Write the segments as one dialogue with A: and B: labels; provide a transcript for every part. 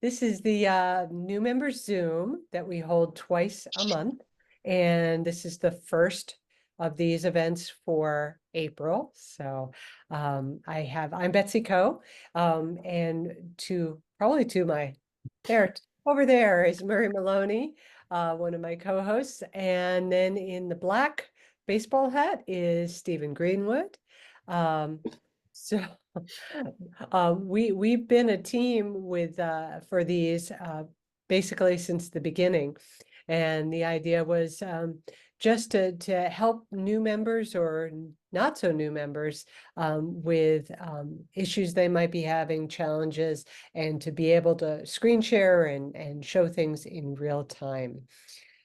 A: This is the new member Zoom that we hold twice a month. And this is the first of these events for April. So I'm Betsy Ko. And probably to my there over there is Murray Maloney, one of my co-hosts. And then in the black baseball hat is Stephen Greenwood. So we've been a team with for these basically since the beginning, and the idea was just to help new members or not so new members with issues they might be having, challenges, and to be able to screen share and show things in real time.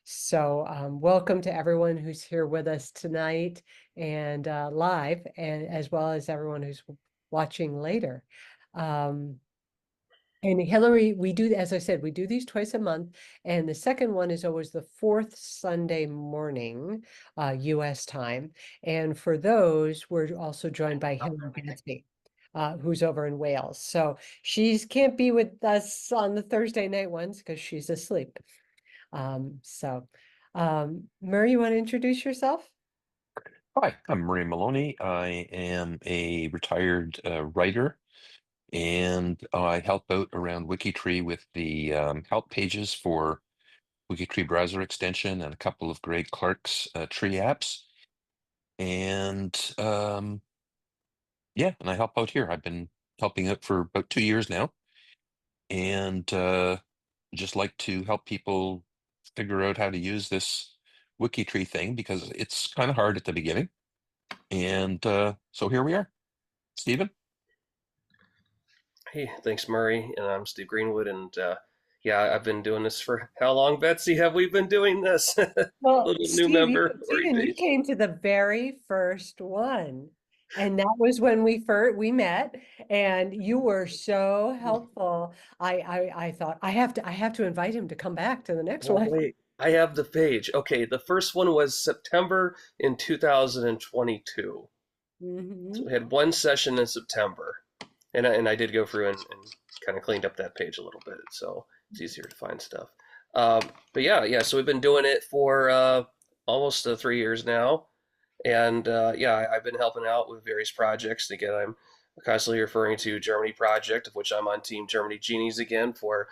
A: So welcome to everyone who's here with us tonight and live, and as well as everyone who's watching later. Um, and Hillary, we do, as I said, we do these twice a month. And the second one is always the fourth Sunday morning, US time. And for those, we're also joined by Hillary Betsy, who's over in Wales. So she can't be with us on the Thursday night ones because she's asleep. Murray, you want to introduce yourself?
B: Hi, I'm Murray Maloney. I am a retired writer, and I help out around WikiTree with the help pages for WikiTree browser extension and a couple of Greg Clark's tree apps. And yeah, and I help out here. I've been helping out for about 2 years now, and just like to help people figure out how to use this WikiTree thing because it's kind of hard at the beginning. And so here we are. Stephen?
C: Hey, thanks, Murray. And I'm Steve Greenwood. And yeah, I've been doing this for how long, Betsy? Have we been doing this?
A: Well,
C: Little new member
A: Stephen, you
C: orientation.
A: came to the very first one. And that was when we met, and you were so helpful. I thought I have to invite him to come back to the next
C: Well,
A: one.
C: wait, I have the page. Okay, the first one was September in 2022. So
A: Hmm.
C: we had one session in September. And I did go through and kind of cleaned up that page a little bit. So it's easier to find stuff. But yeah, so we've been doing it for almost 3 years now. And yeah, I've been helping out with various projects. Again, I'm constantly referring to Germany Project, of which I'm on Team Germany Genies again for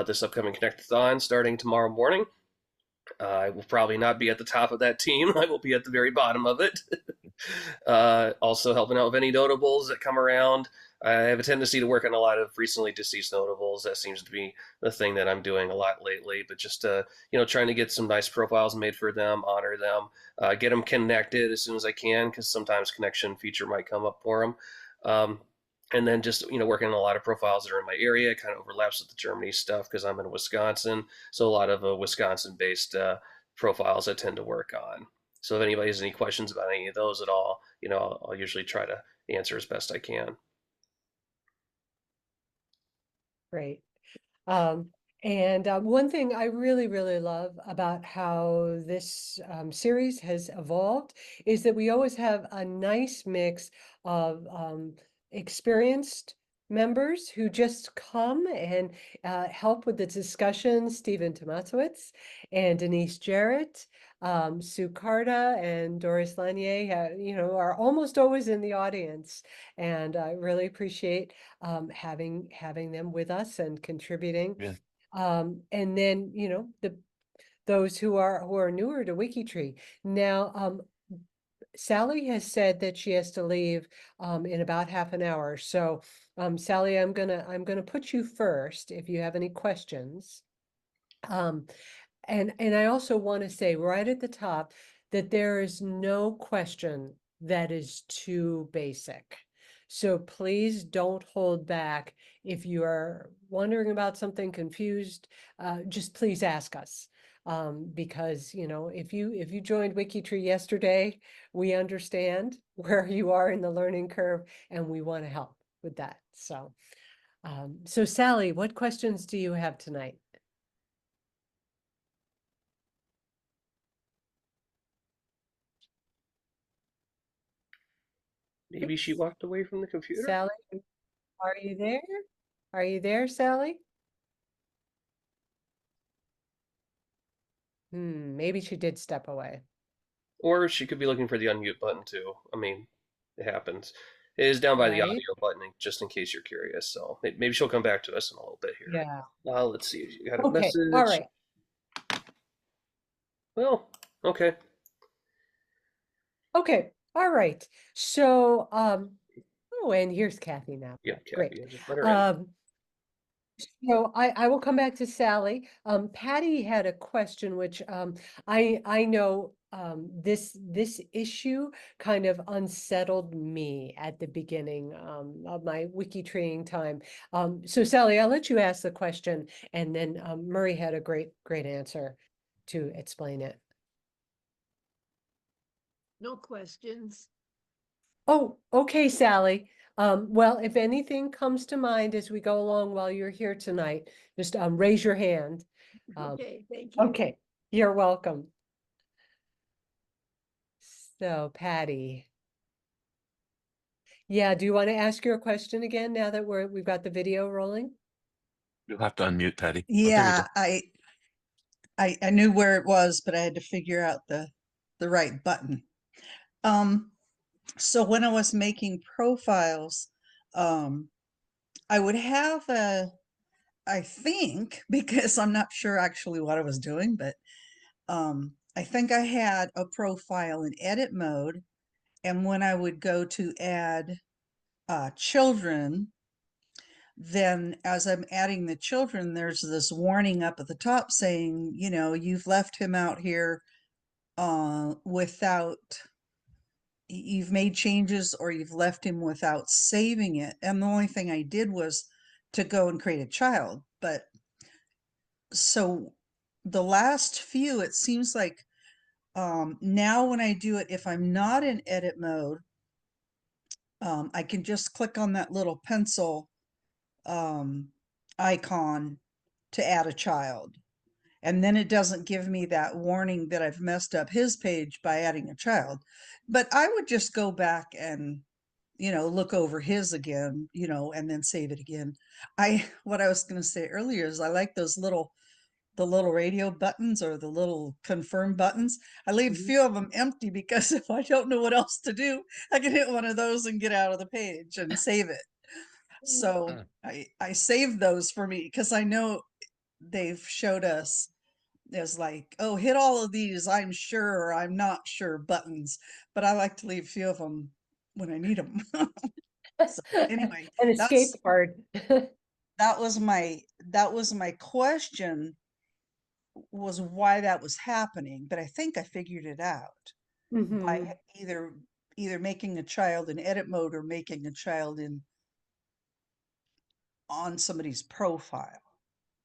C: this upcoming Connectathon starting tomorrow morning. I will probably not be at the top of that team. I will be at the very bottom of it. Also helping out with any notables that come around. I have a tendency to work on a lot of recently deceased notables. That seems to be the thing that I'm doing a lot lately. But just trying to get some nice profiles made for them, honor them, get them connected as soon as I can, because sometimes connection feature might come up for them. And then just working on a lot of profiles that are in my area. It kind of overlaps with the Germany stuff because I'm in Wisconsin, so a lot of Wisconsin-based profiles I tend to work on. So if anybody has any questions about any of those at all, I'll usually try to answer as best I can.
A: Great. Um, and one thing I really, really love about how this series has evolved is that we always have a nice mix of experienced members who just come and help with the discussion. Stephen Tomasowitz and Denise Jarrett, Sue Carta and Doris Lanier, are almost always in the audience. And I really appreciate having them with us and contributing.
B: Yeah.
A: And then, those who are newer to WikiTree. Now, Sally has said that she has to leave in about half an hour. So, Sally, I'm gonna put you first if you have any questions. Um, and I also want to say right at the top that there is no question that is too basic. So please don't hold back. If you are wondering about something, confused, just please ask us. Because if you joined WikiTree yesterday, we understand where you are in the learning curve, and we want to help with that. So Sally, what questions do you have tonight?
C: Maybe she walked away from the computer.
A: Sally, are you there? Are you there, Sally? Maybe she did step away.
C: Or she could be looking for the unmute button too. I mean, it happens. It is down by the
A: Right?
C: audio button, just in case you're curious. So maybe she'll come back to us in a little bit here.
A: Yeah.
C: Let's see. You got a
A: Okay. All
C: message.
A: right.
C: Well, okay.
A: Okay. All right. So, oh, and here's Kathy now.
C: Yeah,
A: Great.
C: Kathy, I just let her in.
A: So I will come back to Sally. Patty had a question, which I know this issue kind of unsettled me at the beginning of my WikiTreeing time. So Sally, I'll let you ask the question, and then Murray had a great answer to explain it.
D: No questions.
A: Oh, okay, Sally. Well, if anything comes to mind as we go along while you're here tonight, just raise your hand.
D: Okay, thank you.
A: Okay, you're welcome. So, Patty. Yeah, do you want to ask your question again now that we've got the video rolling?
B: You'll have to unmute, Patty. Oh, there we
E: Yeah,
B: go.
E: I knew where it was, but I had to figure out the right button. So when I was making profiles, I would have I think, because I'm not sure actually what I was doing, but I think I had a profile in edit mode, and when I would go to add children, then as I'm adding the children, there's this warning up at the top saying, you know, you've left him out here without, you've made changes or you've left him without saving it. And the only thing I did was to go and create a child. But so the last few, it seems like now when I do it, if I'm not in edit mode, I can just click on that little pencil icon to add a child. And then it doesn't give me that warning that I've messed up his page by adding a child. But I would just go back and, you know, look over his again, you know, and then save it again. What I was going to say earlier is I like those the little radio buttons or the little confirm buttons. I leave a few of them empty because if I don't know what else to do, I can hit one of those and get out of the page and save it. So I saved those for me because I know they've showed us as like, oh, hit all of these, I'm sure or I'm not sure buttons, but I like to leave a few of them when I need them. So anyway,
A: An escape card.
E: that was my question, was why that was happening, but I think I figured it out
A: Mhm.
E: by either making a child in edit mode or making a child on somebody's profile,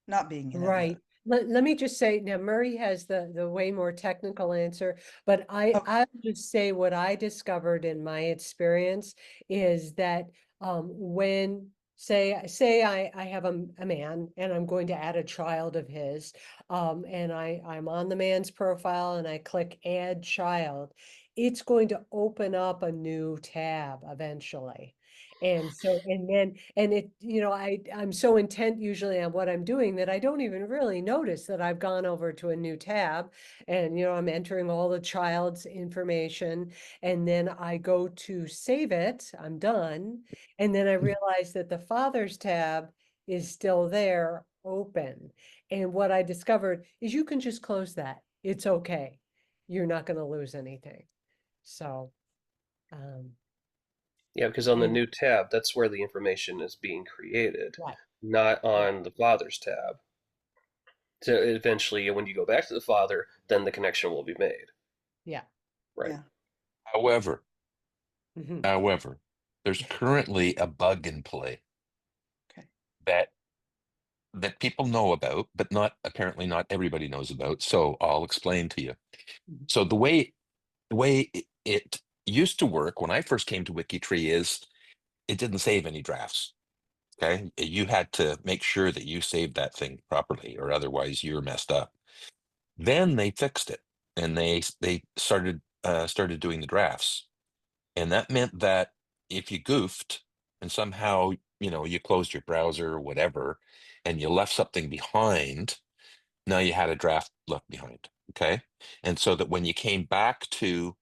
E: not being in edit
A: Right.
E: mode.
A: Let me just say now, Murray has the way more technical answer, but
E: Okay.
A: I'll just say what I discovered in my experience is that when say I have a man and I'm going to add a child of his, and I'm on the man's profile and I click add child, it's going to open up a new tab eventually. And so, and it, you know, I'm so intent usually on what I'm doing that I don't even really notice that I've gone over to a new tab and, you know, I'm entering all the child's information and then I go to save it, I'm done. And then I realize that the father's tab is still there, open. And what I discovered is you can just close that. It's okay. You're not going to lose anything. So,
C: Yeah, because on the
A: and
C: new tab, that's where the information is being created,
A: right.
C: not
A: Yeah.
C: on the father's tab. So eventually, when you go back to the father, then the connection will be made.
A: Yeah.
C: Right.
E: Yeah.
B: However,
A: Mhm.
B: however, there's currently a bug in play
E: Okay.
B: that people know about, but apparently not everybody knows about. So I'll explain to you.
A: Mhm.
B: So the way it used to work when I first came to WikiTree is it didn't save any drafts. Okay, you had to make sure that you saved that thing properly, or otherwise you're messed up. Then they fixed it, and they started doing the drafts, and that meant that if you goofed and somehow you closed your browser or whatever, and you left something behind, now you had a draft left behind. Okay. And so that when you came back to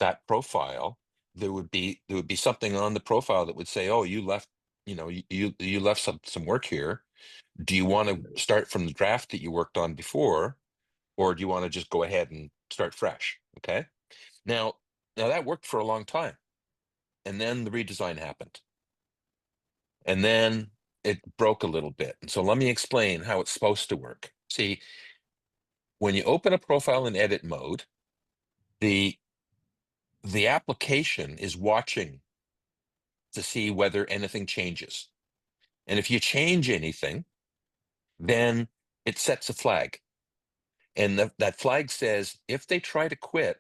B: that profile, there would be something on the profile that would say, oh, you left, you left some work here. Do you want to start from the draft that you worked on before, or do you want to just go ahead and start fresh? Okay. Now that worked for a long time. And then the redesign happened. And then it broke a little bit. And so let me explain how it's supposed to work. See, when you open a profile in edit mode, the application is watching to see whether anything changes. And if you change anything, then it sets a flag. And that flag says, if they try to quit,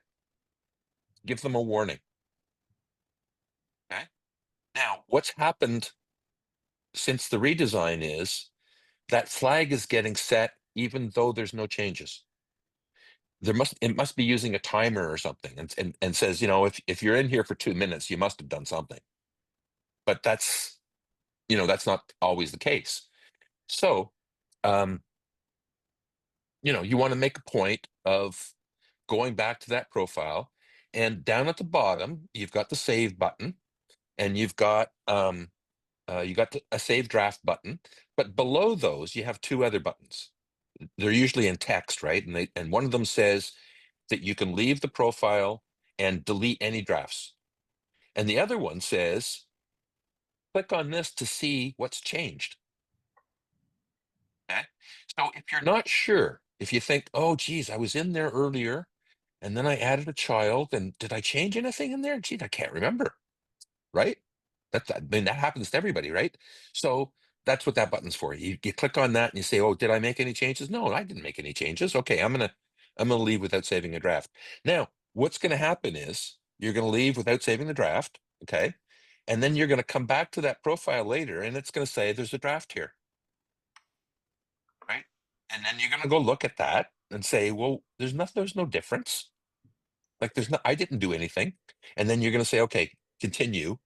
B: give them a warning. Okay. Now, what's happened since the redesign is that flag is getting set even though there's no changes. It must be using a timer or something, and says, if you're in here for 2 minutes, you must have done something. But that's not always the case. So, you want to make a point of going back to that profile, and down at the bottom, you've got the save button, and you've got a save draft button, but below those, you have 2 other buttons. They're usually in text, right? And one of them says that you can leave the profile and delete any drafts. And the other one says, click on this to see what's changed. Okay. So if you're not sure, if you think, oh, geez, I was in there earlier and then I added a child, and did I change anything in there? Geez, I can't remember. Right? That happens to everybody, right? So that's what that button's for. You click on that and you say, oh, did I make any changes? No, I didn't make any changes. Okay, I'm gonna leave without saving a draft. Now, what's gonna happen is you're gonna leave without saving the draft, okay? And then you're gonna come back to that profile later and it's gonna say there's a draft here. Right? And then you're gonna go look at that and say, well, there's no difference. Like I didn't do anything. And then you're gonna say, okay, continue.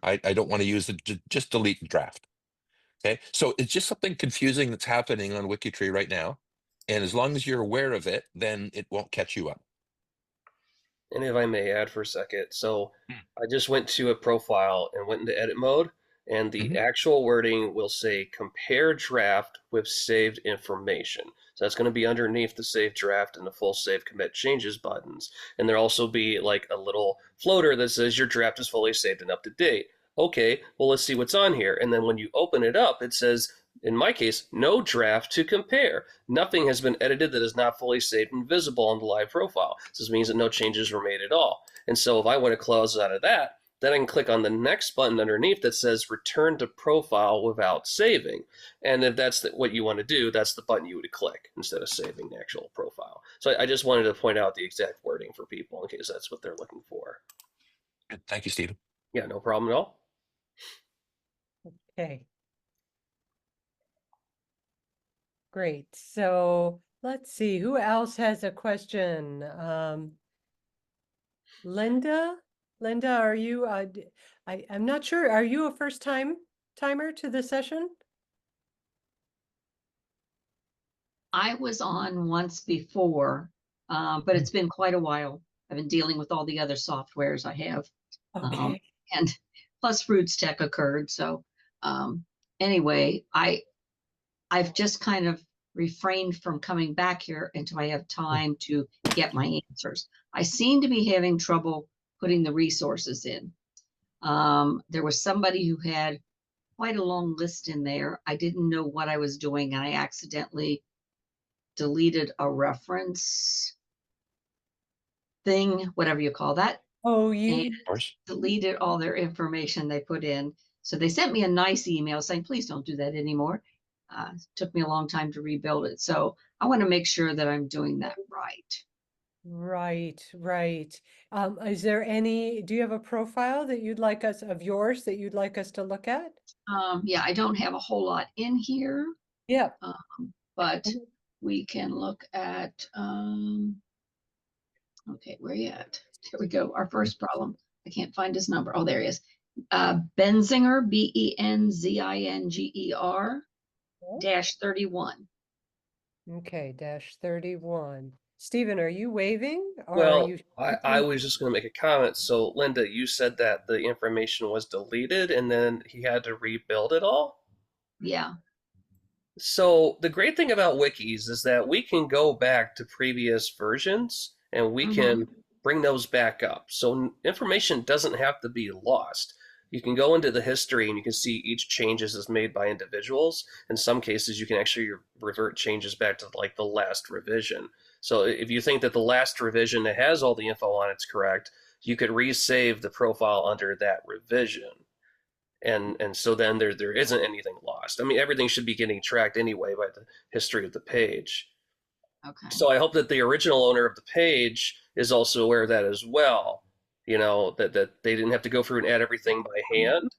B: I don't want to use it, just delete the draft. Okay, so it's just something confusing that's happening on WikiTree right now. And as long as you're aware of it, then it won't catch you up.
C: And if I may add for a second, so
B: Hmm.
C: I just went to a profile and went into edit mode, and the actual wording will say compare draft with saved information. So that's going to be underneath the save draft and the full save commit changes buttons. And there'll also be like a little floater that says your draft is fully saved and up to date. Okay, well, let's see what's on here. And then when you open it up, it says, in my case, no draft to compare. Nothing has been edited that is not fully saved and visible on the live profile. So this means that no changes were made at all. And so if I want to close out of that, then I can click on the next button underneath that says return to profile without saving. And if that's what you want to do, that's the button you would click instead of saving the actual profile. So I just wanted to point out the exact wording for people in case that's what they're looking for.
B: Good. Thank you, Stephen.
C: Yeah, no problem at all.
A: Okay. Great. So let's see, who else has a question? Linda, are you, I'm not sure, are you a first timer to the session?
F: I was on once before, but it's been quite a while. I've been dealing with all the other softwares I have.
A: Okay.
F: And plus Roots Tech occurred. So anyway, I've just kind of refrained from coming back here until I have time to get my answers. I seem to be having trouble putting the resources in. There was somebody who had quite a long list in there. I didn't know what I was doing, and I accidentally deleted a reference thing, whatever you call that.
A: Oh,
F: And
B: Of course.
F: deleted all their information they put in. So they sent me a nice email saying, please don't do that anymore. It took me a long time to rebuild it. So I want to make sure that I'm doing that right.
A: right. Is there do you have a profile that you'd like us, of yours, that you'd like us to look at?
F: Yeah, I don't have a whole lot in here,
A: Yeah.
F: but we can look at, okay, where you at? Here we go. Our first problem. I can't find his number. Oh, there he is. Benzinger, Benzinger, -31.
A: Okay, -31. Stephen, are you waving or are
C: Well,
A: you?
C: I was just going to make a comment. So, Linda, you said that the information was deleted and then he had to rebuild it all?
F: Yeah.
C: So, the great thing about wikis is that we can go back to previous versions and we can bring those back up. So, information doesn't have to be lost. You can go into the history and you can see each changes is made by individuals. In some cases, you can actually revert changes back to like the last revision. So if you think that the last revision that has all the info on it's correct, you could resave the profile under that revision. And so then there isn't anything lost. I mean, everything should be getting tracked anyway by the history of the page.
F: Okay.
C: So I hope that the original owner of the page is also aware of that as well. You know, that they didn't have to go through and add everything by hand.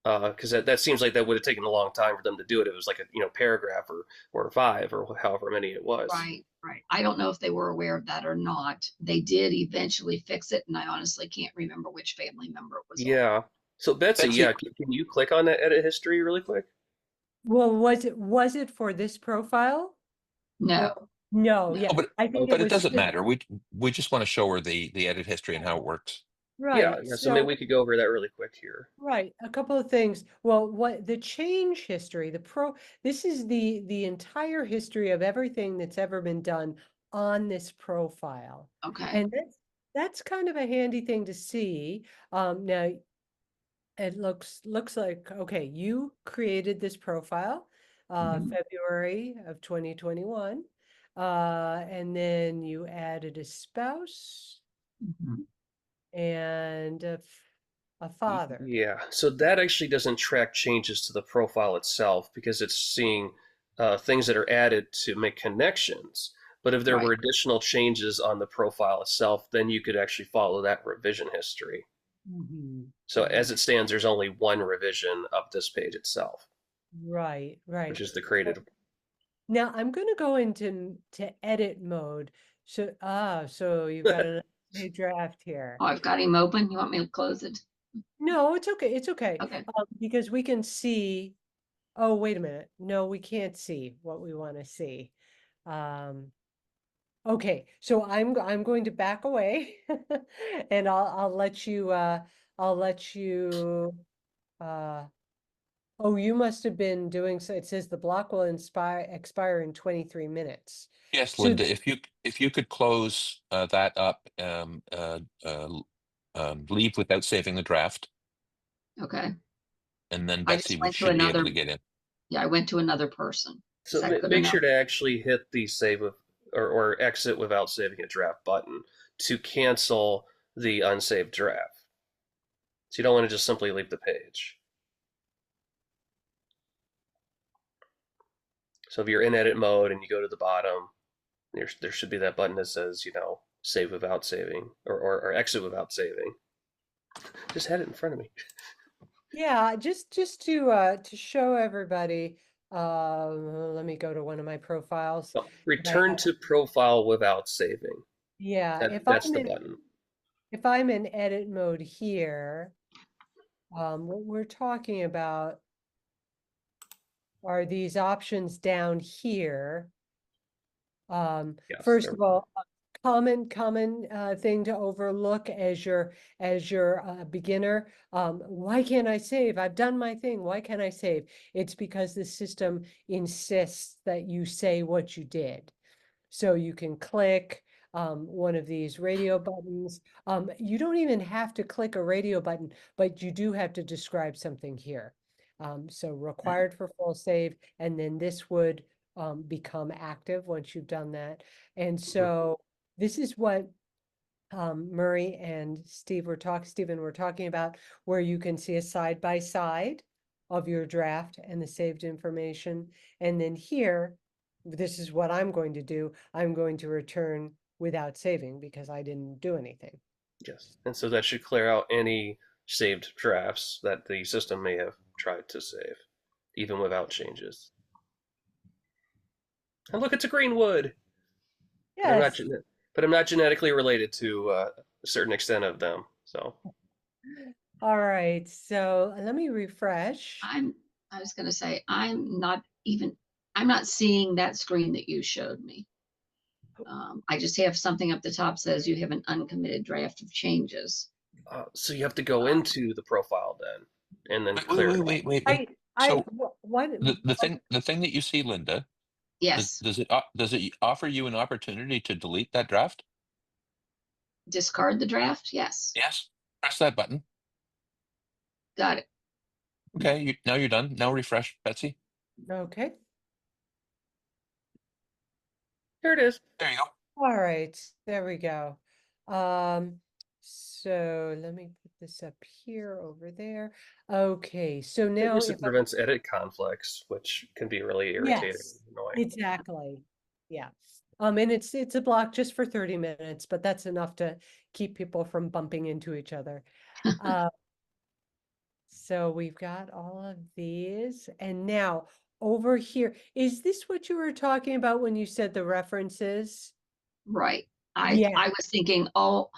C: Because that seems like that would have taken a long time for them to do it. It was like a paragraph or 5 or however many it was.
F: Right, right. I don't know if they were aware of that or not. They did eventually fix it, and I honestly can't remember which family member it was on.
C: Yeah. So Betsy,
B: Betsy,
C: yeah, can you click on that edit history really quick?
A: Well, was it for this profile?
F: No.
A: No,
B: no,
A: yeah. I think
B: but it
A: was
B: doesn't
A: just-
B: matter. We just want to show her the edit history and how it works.
A: Right.
C: Yeah. So maybe we could go over that really quick here.
A: Right, a couple of things. Well, what the change history, this is the entire history of everything that's ever been done on this profile.
F: Okay.
A: And that's kind of a handy thing to see. Now it looks like, okay, you created this profile February of 2021. And then you added a spouse
F: Mhm.
A: and a father.
C: Yeah. So that actually doesn't track changes to the profile itself because it's seeing things that are added to make connections. But if there were
F: Right.
C: additional changes on the profile itself, then you could actually follow that revision history. So as it stands, there's only one revision of this page itself,
A: Right, right.
C: which is the created.
A: Now I'm going to go into edit mode. So you've got a draft here.
F: Oh, I've got him open. You want me to close it?
A: No, it's okay. It's okay.
F: Okay.
A: Because we can see. Oh, wait a minute. No, we can't see what we want to see. Okay, so I'm going to back away, and I'll let you. Oh, you must have been doing so. It says the block will expire in 23 minutes.
B: Yes,
A: So
B: Linda, if you could close that up, leave without saving the draft,
F: Okay.
B: and then
F: I just
B: Betsy
F: went to
B: should be able
F: another-
B: to get in.
F: Yeah, I went to another person.
C: So
F: Is that good
C: make
F: enough?
C: sure to actually hit the save with or exit without saving a draft button to cancel the unsaved draft. So you don't want to just simply leave the page. So if you're in edit mode and you go to the bottom, there should be that button that says, save without saving or exit without saving. Just had it in front of me.
A: yeah, just to show everybody. Let me go to one of my profiles.
C: So return to profile without saving.
A: Yeah,
C: That's the button.
A: if I'm in edit mode here, what we're talking about are these options down here.
C: Yes,
A: First
C: there
A: of all, a common thing to overlook as your beginner. Why can't I save? I've done my thing. Why can't I save? It's because the system insists that you say what you did. So you can click one of these radio buttons. You don't even have to click a radio button, but you do have to describe something here. So required for full save, and then this would become active once you've done that. And so this is what Murray and Stephen were talking about, where you can see a side by side of your draft and the saved information. And then here, this is what I'm going to do. I'm going to return without saving because I didn't do anything.
C: Yes. And so that should clear out any saved drafts that the system may have tried to save, even without changes. And look, it's a green wood.
A: Yes.
C: But I'm not genetically related to a certain extent of them. So
A: All right. So let me refresh.
F: I was going to say, I'm not seeing that screen that you showed me. I just have something up the top says you have an uncommitted draft of changes.
C: So you have to go into the profile and then clear it.
B: Wait. So
A: what?
B: the thing that you see, Linda,
F: Yes,
B: does it offer you an opportunity to delete that draft?
F: discard the draft. Yes,
B: Yes. Press that button.
F: got it.
B: Okay, now you're done. Now refresh, Betsy.
A: Okay.
C: Here it is.
B: There you go.
A: All right, there we go. So let me put this up here over there. Okay, so
C: At
A: now
C: least
A: if
C: it prevents edit conflicts, which can be really irritating
A: yes,
C: and annoying.
A: exactly. Yeah. And it's a block just for 30 minutes, but that's enough to keep people from bumping into each other. So we've got all of these, and now over here, is this what you were talking about when you said the references?
F: Right.
A: Yeah.
F: I was thinking, oh,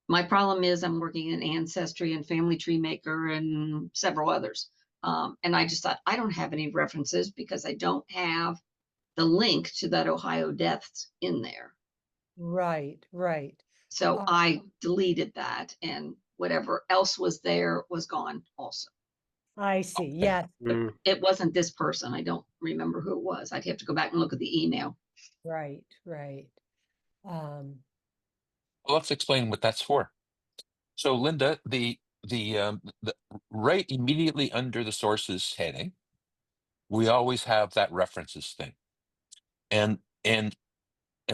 F: my problem is I'm working in Ancestry and Family Tree Maker and several others. And I just thought, I don't have any references because I don't have the link to that Ohio deaths in there.
A: Right.
F: So
A: Uh,
F: I deleted that, and whatever else was there was gone also.
A: I see. Yes.
C: Mm.
F: It wasn't this person. I don't remember who it was. I'd have to go back and look at the email.
A: Right.
B: Well, let's explain what that's for. So, Linda, the right immediately under the sources heading, we always have that references thing, and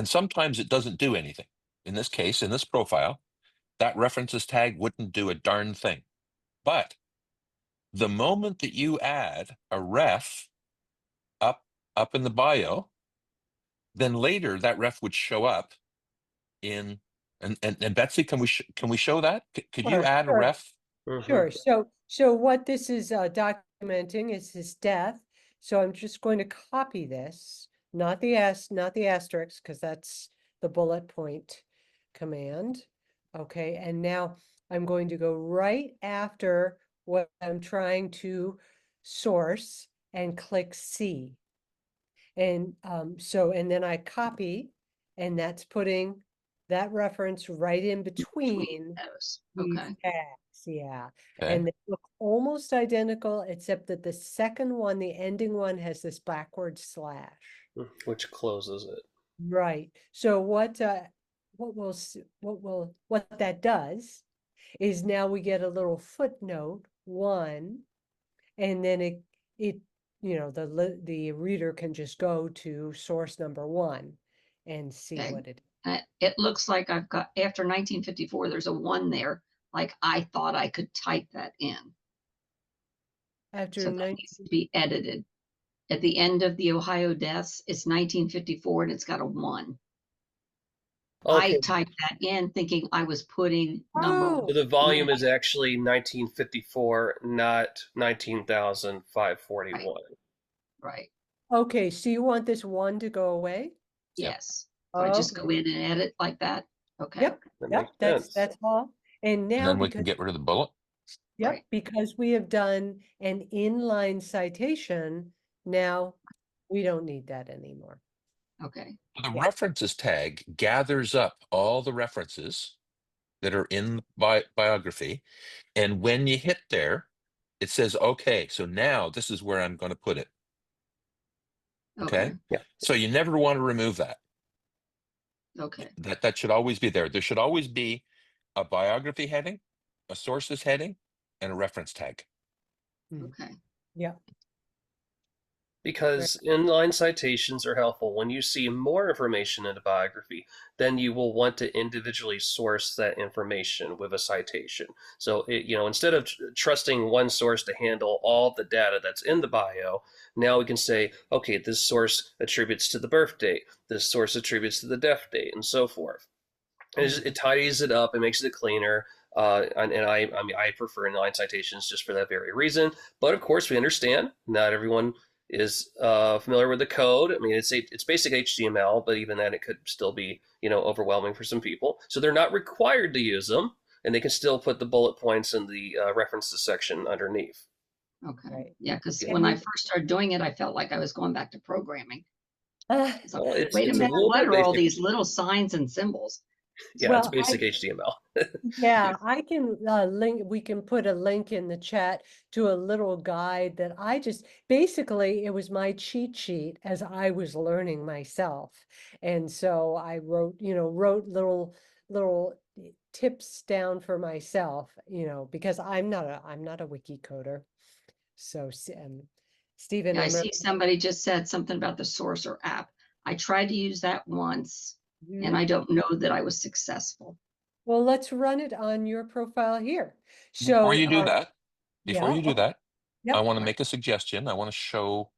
B: sometimes it doesn't do anything. In this case, in this profile, that references tag wouldn't do a darn thing. But the moment that you add a ref up in the bio, then later that ref would show up in and Betsy, can we show that? Could you add a ref?
C: Mhm.
A: Sure. So what this is documenting is his death. So I'm just going to copy this, not the asterisk, because that's the bullet point command. Okay, and now I'm going to go right after what I'm trying to source and click C. And and then I copy, and that's putting that reference right in between
F: Those.
A: these
F: Okay.
A: tags, yeah.
B: Okay.
A: And they look almost identical, except that the second one, the ending one, has this backward slash.
C: Which closes it.
A: Right. So what that does is now we get a little footnote 1, and then it the reader can just go to source number 1 and see
F: Okay.
A: what it.
F: It looks like I've got, after 1954, there's a 1 there. Like I thought I could type that in.
A: After
F: So that
A: 19.
F: needs to be edited. At the end of the Ohio deaths, it's 1954 and it's got a 1.
C: Okay.
F: I typed that in thinking I was putting number
A: Oh.
C: So the volume is actually 1954, not 19,541.
F: right.
A: Okay, so you want this 1 to go away?
F: Yes. So I just
A: Okay.
F: go in and edit like that. Okay.
A: Yep,
C: That
A: yep,
C: makes sense.
A: that's all. And
B: And
A: now
B: then we can
A: because,
B: get rid of the bullet.
A: yep,
F: Right.
A: because we have done an inline citation, now we don't need that anymore.
F: Okay.
B: The
A: Yeah.
B: references tag gathers up all the references that are in biography, and when you hit there, it says, okay, so now this is where I'm going to put it. Okay.
C: Yeah.
B: So you never want to remove that.
F: Okay.
B: That should always be there. There should always be a biography heading, a sources heading, and a reference tag.
F: Okay.
A: Yeah.
C: Because inline citations are helpful. When you see more information in a biography, then you will want to individually source that information with a citation. So, instead of trusting one source to handle all the data that's in the bio, now we can say, okay, this source attributes to the birth date, this source attributes to the death date, and so forth. And it tidies it up, it makes it cleaner. I prefer inline citations just for that very reason. But of course, we understand not everyone is familiar with the code. I mean, it's basic HTML, but even then, it could still be overwhelming for some people. So they're not required to use them, and they can still put the bullet points in the references section underneath.
F: Okay.
A: Right.
F: Yeah, because
A: And
F: when I
A: you-
F: first started doing it, I felt like I was going back to programming. So,
C: Well,
F: wait a
C: it's a
F: minute,
C: little
F: what
C: bit
F: are all
C: basic.
F: these little signs and symbols?
C: Yeah, it's
A: Well,
C: basic HTML.
A: yeah, I can link, we can put a link in the chat to a little guide that I just, basically, it was my cheat sheet as I was learning myself. And so I wrote, wrote little tips down for myself, because I'm not a wiki coder. So, Stephen
F: Yeah, I
A: and
F: see somebody just said something about the Sorcerer app. I tried to use that once and I don't know that I was successful.
A: well, let's run it on your profile here.
B: Before you do
A: So,
B: that,
A: yeah,
B: I
A: yep,
B: want to make a suggestion. I want to show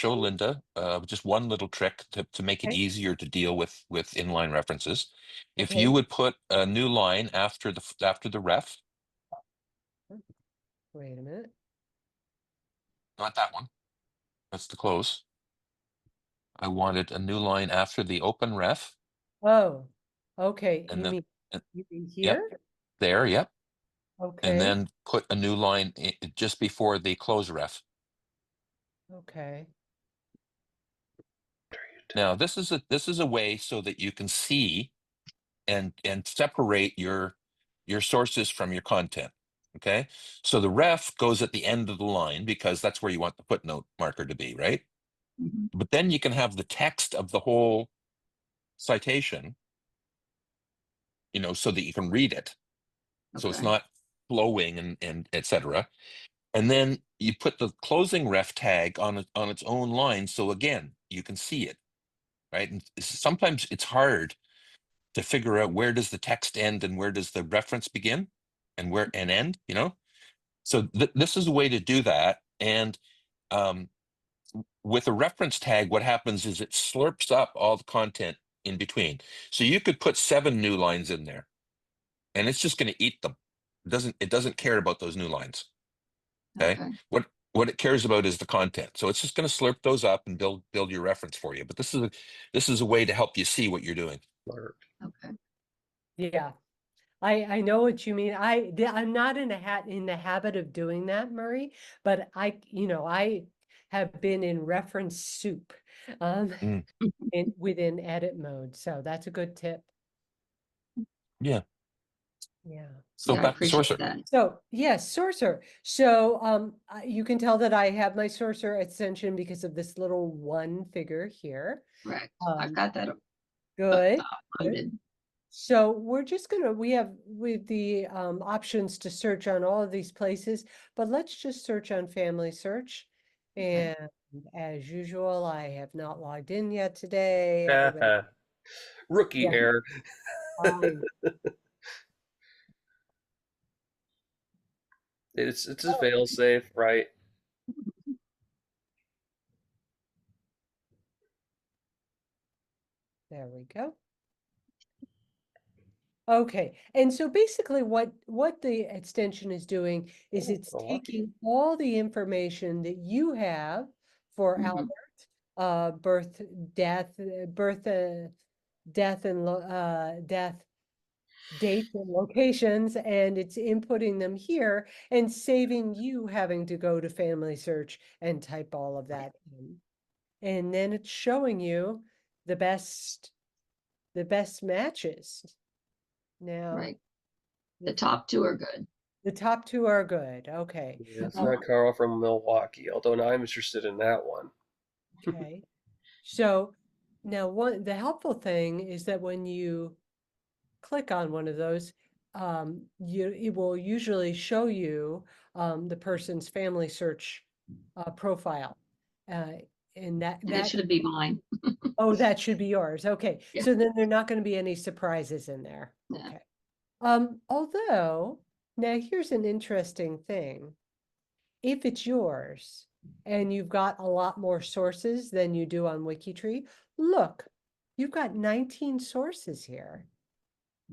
B: Linda just one little trick to make it
A: okay,
B: easier to deal with inline references. If
A: okay.
B: you would put a new line after the ref,
A: Wait a minute.
B: not that one. That's the close. I wanted a new line after the open ref,
A: Oh, okay.
B: and
A: You
B: then
A: mean
B: and-
A: you mean
B: yep,
A: here?
B: there, yep, and
A: Okay,
B: then put a new line just before the close ref.
A: okay.
B: Now this is a way so that you can see and separate your sources from your content. Okay, so the ref goes at the end of the line because that's where you want the footnote marker to be, right?
F: Mhm.
B: But then you can have the text of the whole citation, so that you can read it. So it's
F: Okay.
B: not flowing and etc. And then you put the closing ref tag on its own line, so again you can see it, right? And sometimes it's hard to figure out where does the text end and where does the reference begin and where and end, So this is a way to do that. And um, with a reference tag, what happens is it slurps up all the content in between. So you could put 7 new lines in there, and it's just going to eat them. It doesn't care about those new lines. Okay.
F: Okay.
B: What it cares about is the content. So it's just going to slurp those up and build your reference for you. But this is a way to help you see what you're doing.
F: Okay.
A: Yeah. I know what you mean. I'm not in the habit of doing that, Murray, but I have been in reference soup
B: Mm,
A: within edit mode. So that's a good tip.
B: yeah.
A: Yeah.
B: So
F: Yeah, I
B: back to
F: appreciate
B: Sorcerer.
F: that.
A: So yes, Sorcerer. So you can tell that I have my Sorcerer extension because of this little one figure here.
F: Correct. I've
A: Um,
F: got that
A: good. Good.
F: loaded.
A: So we're just we have the options to search on all of these places, but let's just search on Family Search.
F: Okay.
A: And as usual, I have not logged in yet today. Everybody,
C: Rookie
A: yeah,
C: error.
A: fine.
C: It's a fail safe, right?
A: There we go. Okay, and so basically what the extension is doing is
C: Oh,
A: it's
C: so lucky.
A: taking all the information that you have for
F: Mhm.
A: Albert, birth, death, death and death dates and locations, and it's inputting them here and saving you having to go to Family Search and type all of that in. And then it's showing you the best matches. Now,
F: Right. The top 2 are good.
A: the top 2 are good. Okay.
C: Yeah, it's
A: Um,
C: not Carl from Milwaukee, although now I'm interested in that one.
A: okay. So now the helpful thing is that when you click on one of those, it will usually show you the person's Family Search profile. And
F: And it should be mine.
A: oh, that should be yours. Okay.
F: Yeah.
A: So then there are not going to be any surprises in there.
F: Yeah.
A: Okay. Although now here's an interesting thing. If it's yours and you've got a lot more sources than you do on WikiTree, look, you've got 19 sources here.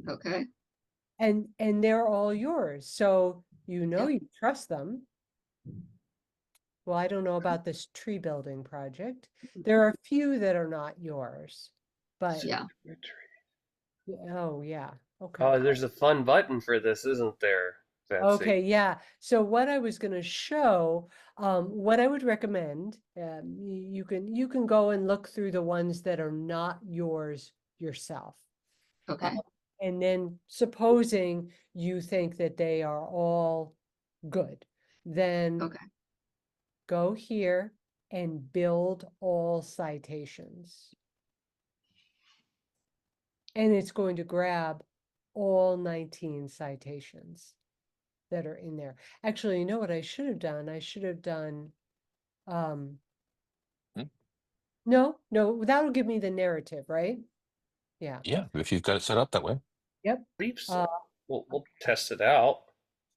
F: Okay.
A: And they're all yours. So
F: Yeah.
A: you trust them. Well, I don't know about this tree building project. There are a few that are not yours, but
F: Yeah.
A: oh yeah. Okay.
C: Oh, there's a fun button for this, isn't there? Betsy.
A: Okay, yeah. So what I was going to show, what I would recommend, you can go and look through the ones that are not yours yourself.
F: Okay.
A: And then supposing you think that they are all good, then
F: Okay.
A: go here and build all citations. And it's going to grab all 19 citations that are in there. Actually, you know what I should have done? I should have done,
B: Hmm?
A: no, that'll give me the narrative, right? Yeah.
B: Yeah, if you've got it set up that way.
A: Yep.
C: Believe so. We'll test it out.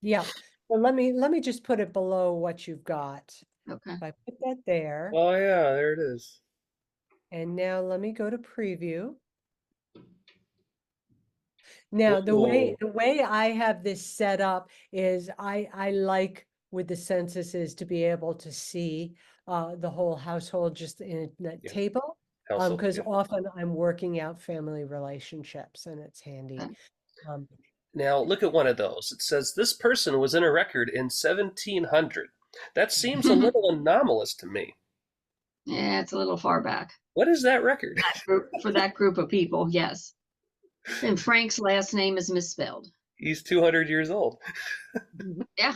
A: Yeah. So let me just put it below what you've got.
F: Okay.
A: If I put that there,
C: Oh yeah, there it is.
A: and now let me go to preview. Now,
C: Whoa.
A: the way I have this set up is I like with the censuses to be able to see the whole household just in that
C: Yeah.
A: table.
C: Household,
A: Because
C: yeah.
A: often I'm working out family relationships and it's handy.
F: Okay.
C: Now look at one of those. It says this person was in a record in 1700. That seems a little anomalous to me.
F: Yeah, it's a little far back.
C: What is that record?
F: For that group of people, yes. And Frank's last name is misspelled.
C: He's 200 years old.
F: Yeah.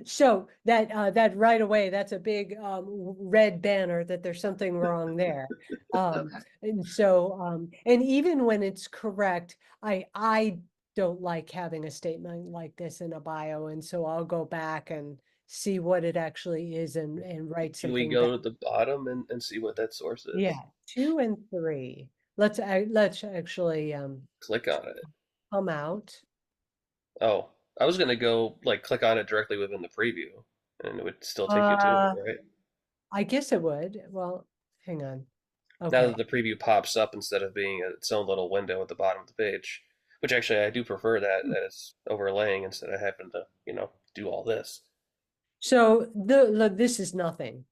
A: So that right away, that's a big red banner that there's something wrong there.
F: Okay.
A: And so and even when it's correct, I don't like having a statement like this in a bio, and so I'll go back and see what it actually is and write
C: Can we
A: something
C: go
A: back.
C: to the bottom and see what that source is?
A: Yeah, 2 and 3. Let's actually
C: Click on it.
A: come out.
C: Oh, I was gonna go like click on it directly within the preview, and it would still take you to it, right?
A: I guess it would. Well, hang on.
C: Now
A: Okay.
C: that the preview pops up instead of being its own little window at the bottom of the page, which actually I do prefer that it's overlaying instead of having to, do all this.
A: So look, this is nothing.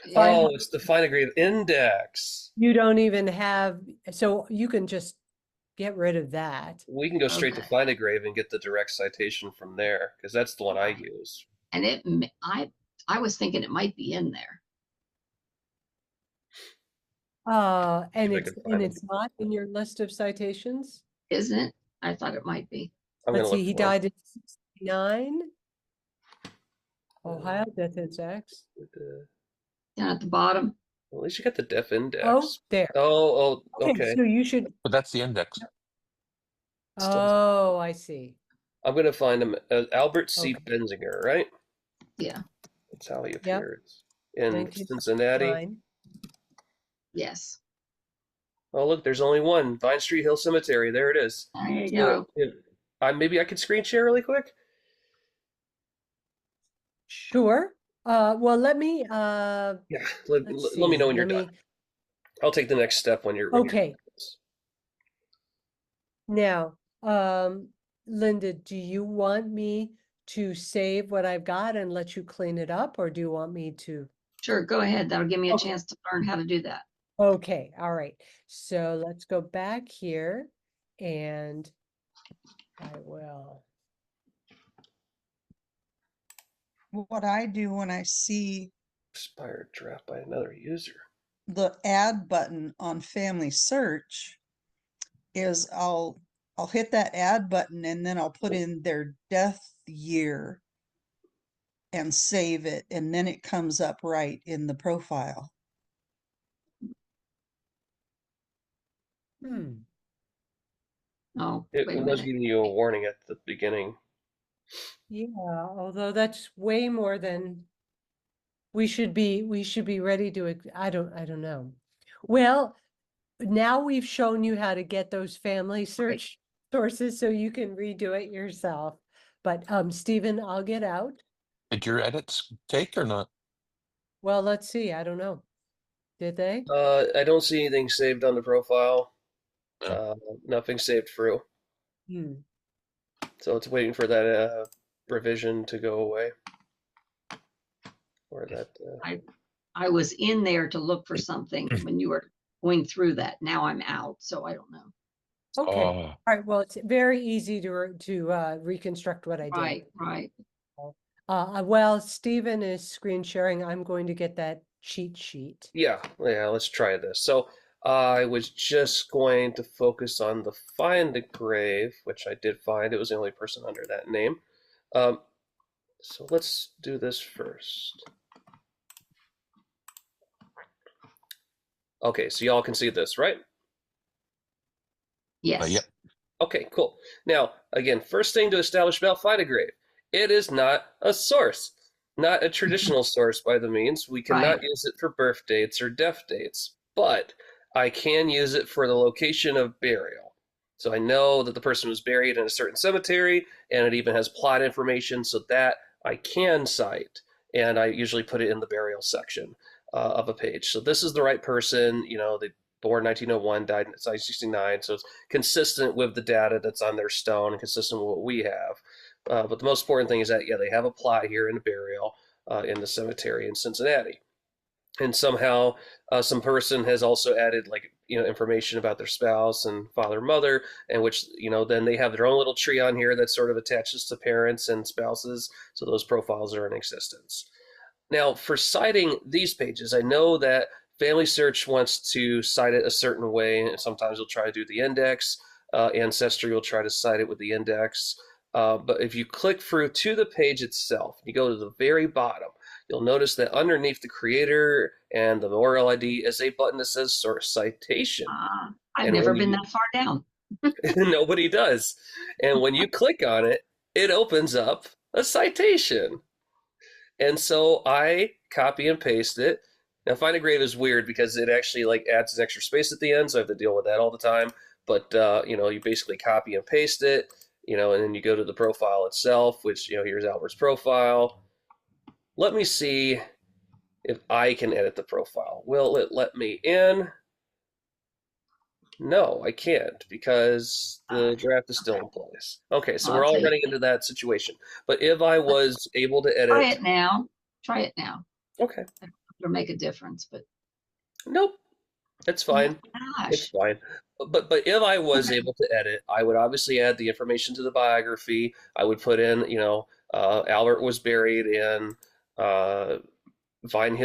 F: Yeah.
C: Oh, it's the Find a Grave Index.
A: You don't even have, so you can just get rid of that.
C: We can go straight to
F: Okay.
C: Find a Grave and get the direct citation from there because that's the one I use.
F: And I was thinking it might be in there.
A: And
C: if I can find
A: it's not in your list of citations.
F: Isn't it? I thought it might be.
C: I'm
A: Let's
C: gonna
A: see,
C: look
A: he
C: for 'em.
A: died in 69. Ohio death index.
F: Down at the bottom.
C: Well, at least you got the Deaf
A: Oh,
C: Index.
A: there.
C: Oh,
A: Okay,
C: okay.
A: so you should.
B: But that's the index.
C: Still-
A: Oh, I see.
C: I'm gonna find him. Albert C.
A: Okay.
C: Benzinger, right?
F: Yeah.
C: That's how he
A: Yep.
C: appears in
A: 1969.
C: Cincinnati.
F: Yes.
C: Oh, look, there's only one. Vine Street Hill Cemetery. There it is.
F: There you
C: So,
F: go.
C: maybe I could screen share really quick.
A: Sure. Well, let me
C: Yeah, let
A: let's
C: me know
A: see.
C: when you're done. I'll take the next step when you're.
A: Okay. Now, Linda, do you want me to save what I've got and let you clean it up, or do you want me to?
F: Sure, go ahead. That'll give me a
A: Okay.
F: chance to learn how to do that.
A: Okay, all right. So let's go back here and I will.
E: What I do when I see
C: Expired draft by another user.
E: the add button on Family Search is I'll hit that add button and then I'll put in their death year and save it, and then it comes up right in the profile.
F: Oh,
C: It
F: wait a
C: was
F: minute.
C: giving you a warning at the beginning.
A: Yeah, although that's way more than we should be ready to, I don't know. Well, now we've shown you how to get those family search sources so you can redo it yourself. But Stephen, I'll get out.
B: Did your edits take or not?
A: Well, let's see. I don't know. Did they?
C: I don't see anything saved on the profile.
B: Oh.
C: Nothing saved through. So it's waiting for that revision to go away. Or that.
F: I was in there to look for something when you were going through that. Now I'm out, so I don't know.
A: Okay, all
B: Oh,
A: right, well, it's very easy to reconstruct what I did.
F: Right, right.
A: Well, Stephen is screen sharing. I'm going to get that cheat sheet.
C: Yeah, let's try this. So I was just going to focus on the find a grave, which I did find. It was the only person under that name. So let's do this first. Okay, so y'all can see this, right?
F: Yes.
B: yep.
C: Okay, cool. Now, again, first thing to establish about find a grave. It is not a source, not a traditional source by the means. We cannot
F: Right.
C: use it for birth dates or death dates, but I can use it for the location of burial. So I know that the person was buried in a certain cemetery, and it even has plot information, so that I can cite, and I usually put it in the burial section of a page. So this is the right person, you know, they born 1901, died in 1969, so it's consistent with the data that's on their stone and consistent with what we have. But the most important thing is that, yeah, they have a plot here in a burial in the cemetery in Cincinnati. And somehow some person has also added, like, you know, information about their spouse and father, mother, and which, you know, then they have their own little tree on here that sort of attaches to parents and spouses. So those profiles are in existence. Now, for citing these pages, I know that Family Search wants to cite it a certain way, and sometimes they'll try to do the index. Ancestry will try to cite it with the index. But if you click through to the page itself, you go to the very bottom, you'll notice that underneath the creator and the memorial ID is a button that says Source Citation.
F: I've
C: And
F: never
C: when
F: been
C: you-
F: that far down.
C: Nobody does. And when you click on it, it opens up a citation. And so I copy and paste it. Now, find a grave is weird because it actually like adds an extra space at the end, so I have to deal with that all the time. But you know, you basically copy and paste it, you know, and then you go to the profile itself, which, you know, here's Albert's profile. Let me see if I can edit the profile. Will it let me in? No, I can't because the draft is still in place. Okay, so we're all running into that situation. But if I was able to edit,
F: Try it now. Try it now.
C: okay,
F: It'll make a difference, but
C: nope, it's fine. It's
F: gosh.
C: fine. But if I was able to edit, I would obviously add the information to the biography. I would put in, you know, Albert was buried in Vine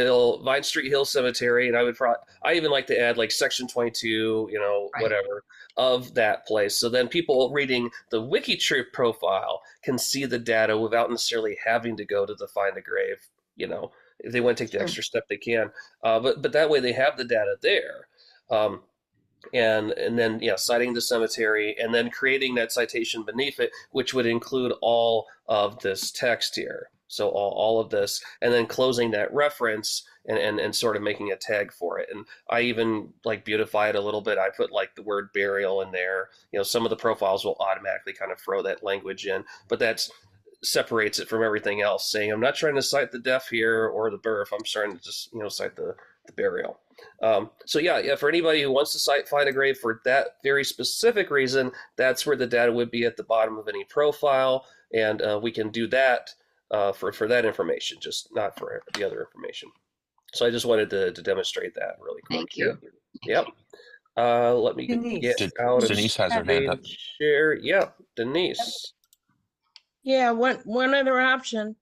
C: Street Hill Cemetery, and I even like to add like section 22, you know,
F: Right.
C: whatever of that place. So then people reading the WikiTree profile can see the data without necessarily having to go to the Find a Grave. You know, if they want to take the
F: Sure.
C: extra step, they can. But that way they have the data there. And then, yeah, citing the cemetery and then creating that citation beneath it, which would include all of this text here. So all of this, and then closing that reference and sort of making a tag for it. And I even like beautify it a little bit. I put like the word burial in there. You know, some of the profiles will automatically kind of throw that language in, but that's separates it from everything else, saying I'm not trying to cite the death here or the birth. I'm trying to just, you know, cite the burial. So yeah, for anybody who wants to find a grave for that very specific reason, that's where the data would be at the bottom of any profile, and we can do that for that information, just not for the other information. So I just wanted to demonstrate that really quick.
F: Thank you.
C: Yep. Let me
A: Denise.
C: get out of
B: Denise has her hand up.
C: share. Yeah, Denise.
G: Yeah, one other option,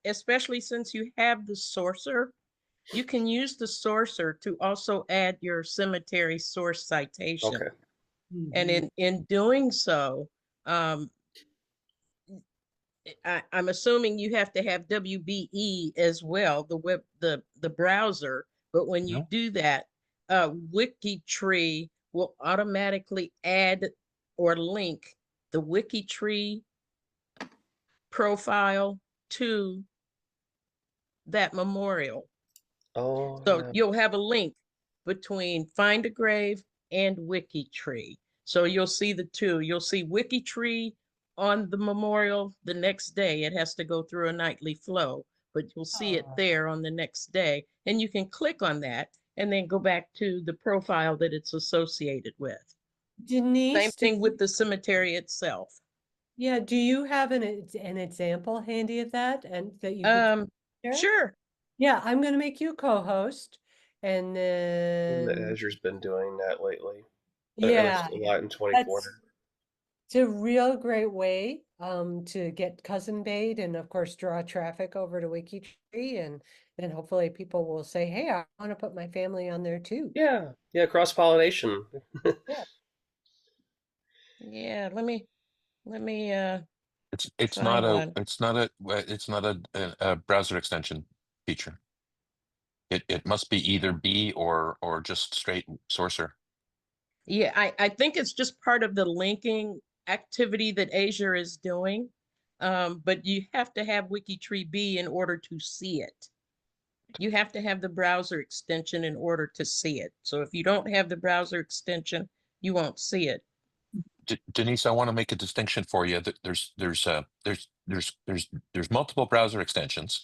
G: especially since you have the sourcer, you can use the sourcer to also add your cemetery source citation.
C: Okay.
G: And in doing so, I'm assuming you have to have WBE as well, the browser. But when you do that, WikiTree will automatically add or link the WikiTree profile to that memorial.
C: Oh,
G: So
C: yeah.
G: you'll have a link between Find a Grave and WikiTree. So you'll see the two. You'll see WikiTree on the memorial the next day. It has to go through a nightly flow, but you'll see it there on the next day. And you can click on that and then go back to the profile that it's associated with.
A: Denise,
G: Same thing with the cemetery itself.
A: yeah, do you have an example handy of that and that you could share?
G: Sure.
A: Yeah, I'm gonna make you co-host, and then
C: Azure's been doing that lately.
A: Yeah,
C: a lot in 24.
A: that's it's a real great way to get cousin bait and of course draw traffic over to WikiTree, and then hopefully people will say, hey, I want to put my family on there too.
C: Yeah, yeah, cross pollination.
G: Yeah, let me
B: It's not
G: find
B: a
G: one.
B: it's not a browser extension feature. It must be either B or just straight Sourcer.
G: Yeah, I think it's just part of the linking activity that Azure is doing. But you have to have WikiTree B in order to see it. You have to have the browser extension in order to see it. So if you don't have the browser extension, you won't see it.
B: Denise, I want to make a distinction for you that there's multiple browser extensions.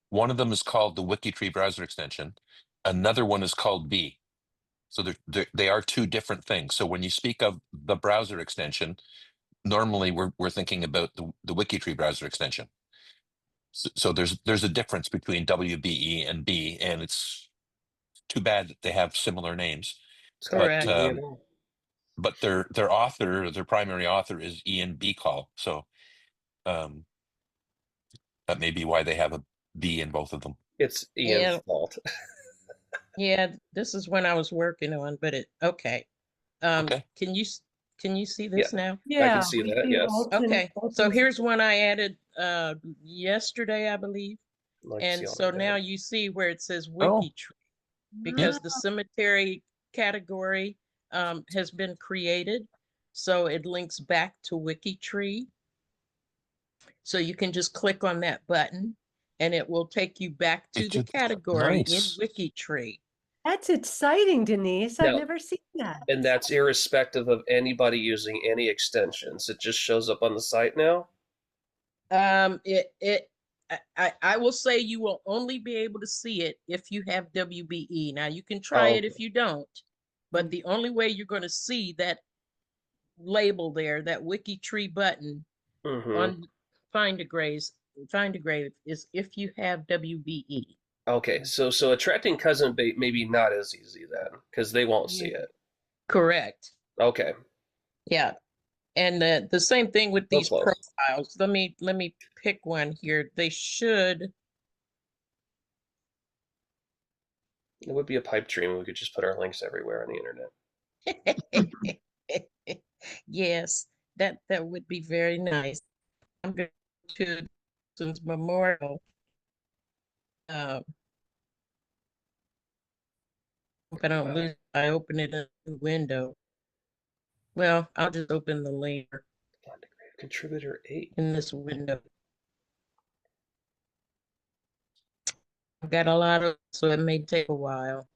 B: One of them is called the WikiTree browser extension. Another one is called B. So they are two different things. So when you speak of the browser extension, normally we're thinking about the WikiTree browser extension. So there's a difference between WBE and B, and it's too bad that they have similar names.
G: Correct.
B: But their author, their primary author is Ian B. Call. So that may be why they have a B in both of them.
C: It's Ian's
G: Yeah.
C: fault.
G: Yeah, this is when I was working on, but
B: Okay.
G: Can you see this now?
C: I can see that, yes.
G: Okay, so here's one I added yesterday, I believe.
C: Like to
G: And
C: see all
G: so
C: that.
G: now you see where it says
B: Oh.
G: WikiTree, because the cemetery category has been created. So it links back to WikiTree. So you can just click on that button and it will take you back to the category in
B: Nice.
G: WikiTree.
A: That's exciting, Denise. I've
C: Now-
A: never seen that.
C: And that's irrespective of anybody using any extensions. It just shows up on the site now.
G: I will say you will only be able to see it if you have WBE. Now you can try it if you don't, but the only way you're going to see that label there, that WikiTree button on Find a Grave is if you have WBE.
C: Okay, so attracting cousin bait maybe not as easy then, because they won't see it.
G: Correct.
C: Okay.
G: Yeah. And the same thing with these
C: close.
G: profiles. Let me pick one here. They should.
C: It would be a pipe dream. We could just put our links everywhere on the internet.
G: Yes, that would be very nice. I'm going to Susan's memorial. Hope I don't lose. I open it in the window. Well, I'll just open the link
C: Contributor 8
G: in this window. I've got a lot of, so it may take a while.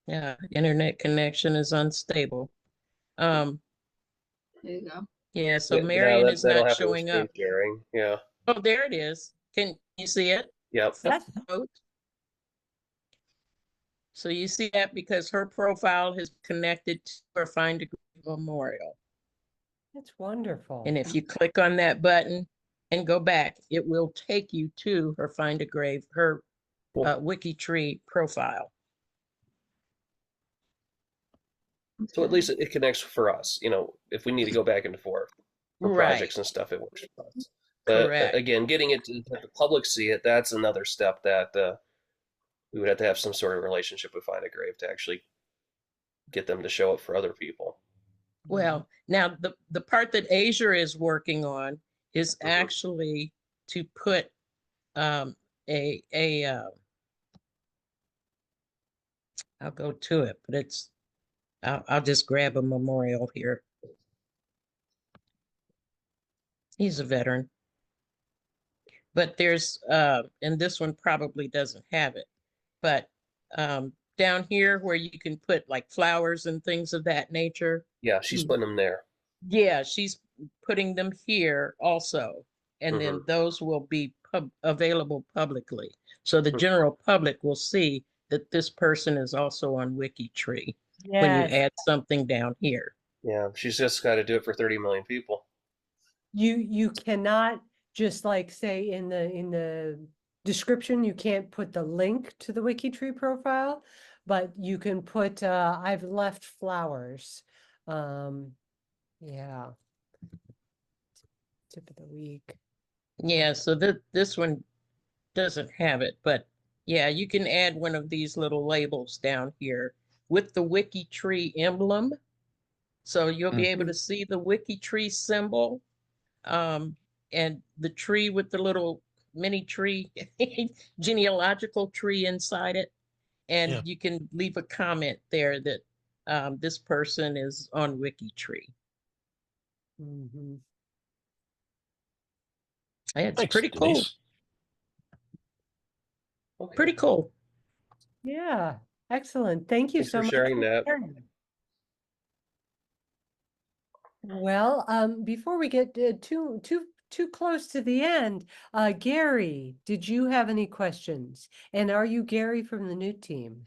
G: Yeah, internet connection is unstable.
F: There you go.
G: Yeah, so
C: Yeah,
G: Marion is
C: that'll
G: not
C: happen with
G: showing
C: screen
G: up.
C: sharing. Yeah.
G: Oh, there it is. Can you see it?
C: Yep.
G: So you see that because her profile is connected to her Find a Grave memorial.
A: That's wonderful.
G: And if you click on that button and go back, it will take you to her Find a Grave, her WikiTree profile.
C: So at least it connects for us. You know, if we need to go back and forth for projects and stuff, it works for us. But
G: Correct.
C: again, getting it to the public see it, that's another step that we would have to have some sort of relationship with Find a Grave to actually get them to show up for other people.
G: Well, now the part that Azure is working on is actually to put I'll go to it, but I'll just grab a memorial here. He's a veteran. But there's and this one probably doesn't have it, but down here where you can put like flowers and things of that nature.
C: Yeah, she's putting them there.
G: Yeah, she's putting them here also. And then those will be available publicly. So the general public will see that this person is also on WikiTree when you add something down here.
C: Yeah, she's just got to do it for 30 million people.
A: You cannot just like say in the description, you can't put the link to the WikiTree profile, but you can put, I've left flowers. Yeah. Tip of the week.
G: Yeah, so this one doesn't have it, but yeah, you can add one of these little labels down here with the WikiTree emblem. So you'll be able to see the WikiTree symbol, and the tree with the little mini tree, genealogical tree inside it. And
B: Yeah.
G: you can leave a comment there that this person is on WikiTree.
A: Mhm.
G: It's
B: Thanks,
G: pretty cool.
B: Denise.
C: Okay.
G: Pretty cool.
A: Yeah, excellent. Thank you
C: Thanks
A: so
C: for
A: much.
C: sharing that.
A: sharing. Well, before we get too close to the end, Gary, did you have any questions? And are you Gary from the new team?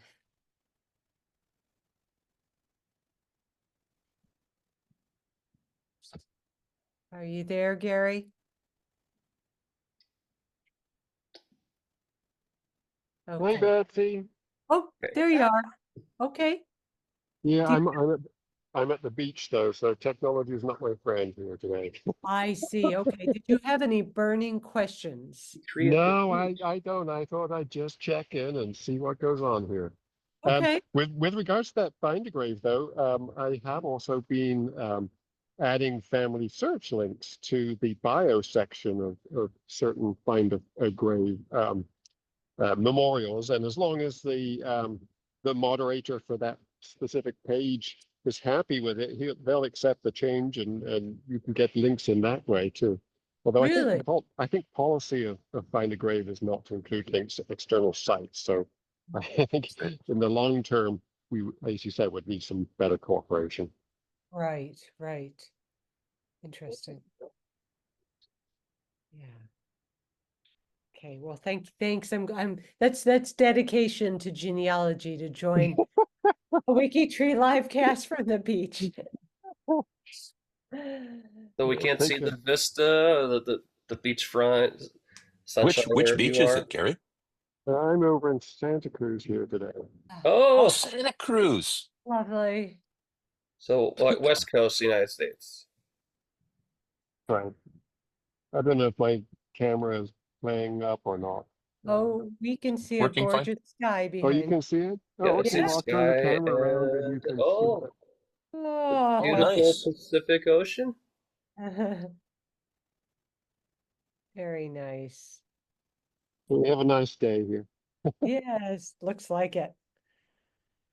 A: Are you there, Gary?
H: Hi,
A: Okay.
H: Betsy.
A: Oh,
C: Okay.
A: there you are. Okay.
H: Yeah,
A: Do you-
H: I'm at the beach though, so technology is not my friend here today.
A: I see. Okay. Did you have any burning questions?
C: Tree at the
H: No,
C: beach.
H: I don't. I thought I'd just check in and see what goes on here.
A: Okay.
H: With regards to that find a grave though, I have also been adding family search links to the bio section of certain find a grave memorials, and as long as the moderator for that specific page is happy with it, they'll accept the change, and you can get links in that way too. Although
A: Really?
H: I think policy of Find a Grave is not to include links to external sites. So I think in the long term, we, as you said, would need some better cooperation.
A: Right, right. Interesting. Yeah. Okay, well, thanks. That's dedication to genealogy to join a WikiTree LiveCast from the beach.
C: So we
H: Yeah,
C: can't
H: thank
C: see
H: you.
C: the vista, the beachfront, sunshine
B: Which
C: wherever
B: beach
C: you
B: is
C: are.
B: it, Gary?
H: I'm over in Santa Cruz here today.
B: Oh,
C: Oh,
B: Santa Cruz.
A: Lovely.
C: so West Coast, United States.
H: Right. I don't know if my camera is playing up or not.
A: Oh, we can see a
B: Working fine?
A: gorgeous sky
H: Oh, you
A: behind.
H: can see it?
C: Yeah,
H: Oh,
C: I
H: okay.
C: see
H: Well, I'll turn the
C: sky
H: camera around and you
C: and
H: can see
C: oh,
H: it.
C: the
A: Oh,
C: beautiful
B: nice.
C: Pacific Ocean.
A: very nice.
H: We have a nice day here.
A: Yes, looks like it.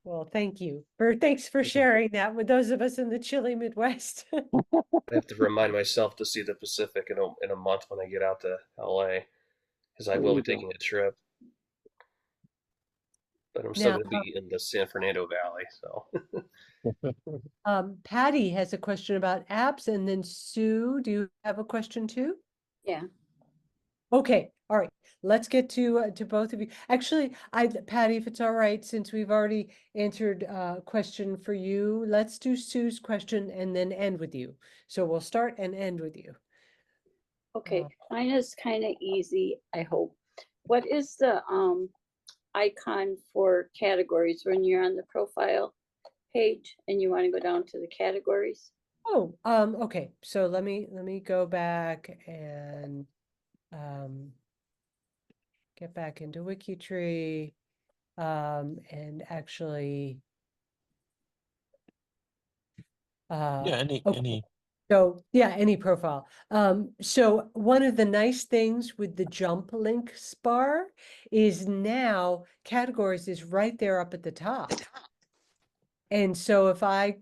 A: Well, thanks for sharing that with those of us in the chilly Midwest.
C: I have to remind myself to see the Pacific in a month when I get out to LA, because I
H: There
C: will
H: you
C: be taking
H: go.
C: a trip. But I'm still
A: Now,
C: going to be in the San Fernando Valley, so.
A: Patty has a question about apps, and then Sue, do you have a question too?
I: Yeah.
A: Okay, all right. Let's get to both of you. Actually, Patty, if it's all right, since we've already answered a question for you, let's do Sue's question and then end with you. So we'll start and end with you.
I: Okay, mine is kind of easy, I hope. What is the icon for categories when you're on the profile page and you want to go down to the categories?
A: Oh, okay. So let me go back and get back into WikiTree and actually
B: Yeah,
A: okay.
B: any
A: So yeah, any profile. So one of the nice things with the jump links bar is now categories is right there up at the top. And so if I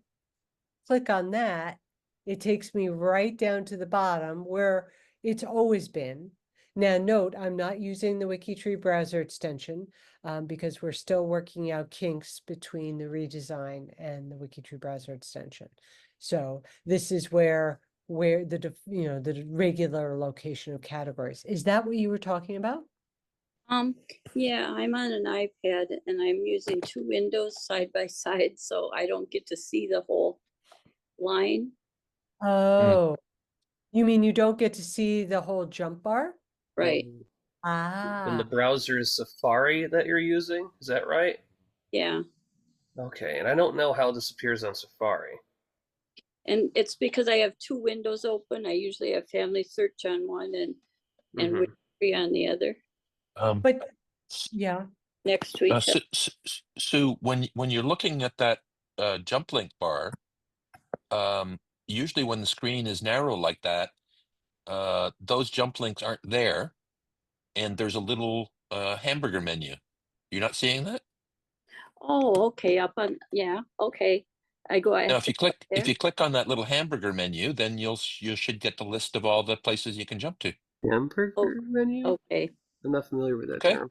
A: click on that, it takes me right down to the bottom where it's always been. Now note, I'm not using the WikiTree browser extension because we're still working out kinks between the redesign and the WikiTree browser extension. So this is where the regular location of categories. Is that what you were talking about?
I: Yeah, I'm on an iPad and I'm using two windows side by side, so I don't get to see the whole line.
A: Oh, you mean you don't get to see the whole jump bar?
I: Right.
C: And the
A: Ah,
C: browser is Safari that you're using, is that right?
I: Yeah.
C: Okay, and I don't know how this appears on Safari.
I: And it's because I have two windows open. I usually have family search on one and
C: Mhm.
I: WikiTree on the other,
A: But, yeah,
I: next to each other.
B: Sue, when you're looking at that jump link bar, usually when the screen is narrow like that, those jump links aren't there, and there's a little hamburger menu. You're not seeing that?
I: Oh, okay, up on, yeah, okay. I
B: Now,
I: have to go up
B: if
I: there.
B: you click on that little hamburger menu, then you should get the list of all the places you can jump to.
C: Hamburger
I: Oh,
C: menu?
I: okay,
C: I'm not familiar with that
B: Okay.
C: term.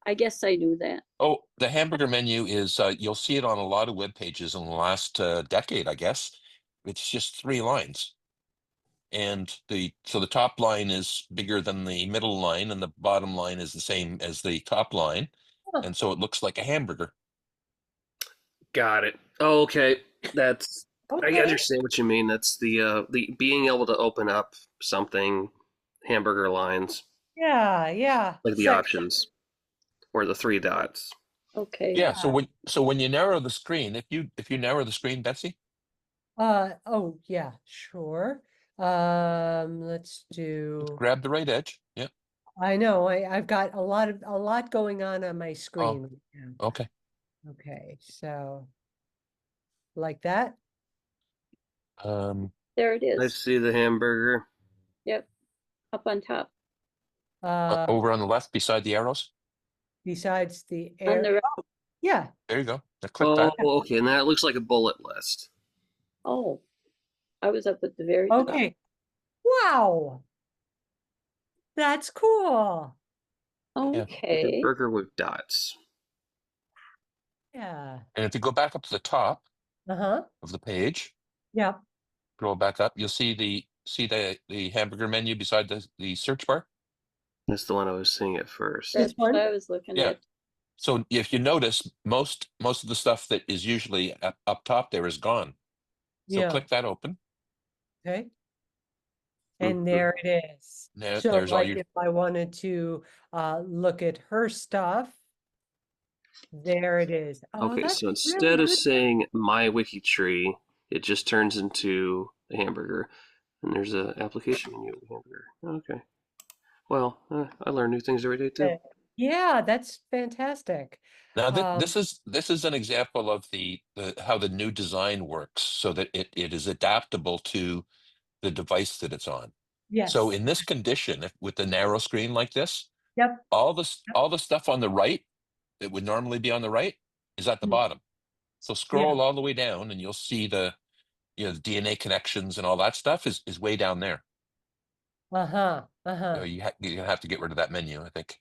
I: I guess I knew that.
B: Oh, the hamburger menu is you'll see it on a lot of web pages in the last decade, I guess. It's just 3 lines. And so the top line is bigger than the middle line, and the bottom line is the same as the top line.
A: Huh.
B: And so it looks like a hamburger.
C: Got it. Oh, okay, that's. I
A: okay,
C: understand what you mean. That's the being able to open up something, hamburger lines,
A: yeah.
C: like the options, or the 3 dots.
I: Okay.
B: Yeah, so when you narrow the screen, if you narrow the screen, Betsy,
A: Oh, yeah, sure. Let's do,
B: grab the right edge. Yeah.
A: I know, I've got a lot going on my screen. right now.
B: Okay.
A: Okay, so like that?
I: There it
C: I
I: is.
C: see the hamburger.
I: Yep, up on top.
B: Over on the left beside the arrows.
A: Besides the
I: On the
A: air,
I: right.
A: yeah,
B: There you go. Now click
C: Oh,
B: that.
C: okay, and that looks like a bullet list.
I: Oh, I was up at the very top.
A: okay. Wow, that's cool.
B: Yeah.
I: Okay.
C: Burger with dots.
A: Yeah,
B: And if you go back up to the top
A: uh-huh,
B: of the page,
A: yeah,
B: scroll back up, you'll see the hamburger menu beside the search bar.
C: That's the one I was seeing at first.
A: This
I: That's what
A: one?
I: I was looking
B: Yeah.
I: at.
B: So if you notice, most of the stuff that is usually up top there is gone. So
A: Yeah,
B: click that open.
A: okay.
C: Mhm.
A: And there it is.
B: There,
A: So
B: there's all
A: like
B: your
A: if I wanted to look at her stuff, there it is. Oh,
C: Okay,
A: that's
C: so
A: really
C: instead of
A: good.
C: saying my WikiTree, it just turns into a hamburger. And there's an application menu of the hamburger. Okay. Well, I learn new things every day too.
A: Yeah, that's fantastic.
B: Now
A: Um,
B: this is an example of the how the new design works, so that it is adaptable to the device that it's on. So
A: yes,
B: in this condition, with the narrow screen like this,
A: yep.
B: all the stuff on the right that would normally be on the right is at the
A: Mm,
B: bottom. So
A: yeah,
B: scroll all the way down, and you'll see the the DNA connections and all that stuff is way down there.
A: uh-huh,
B: You're gonna have to get rid of that menu, I think.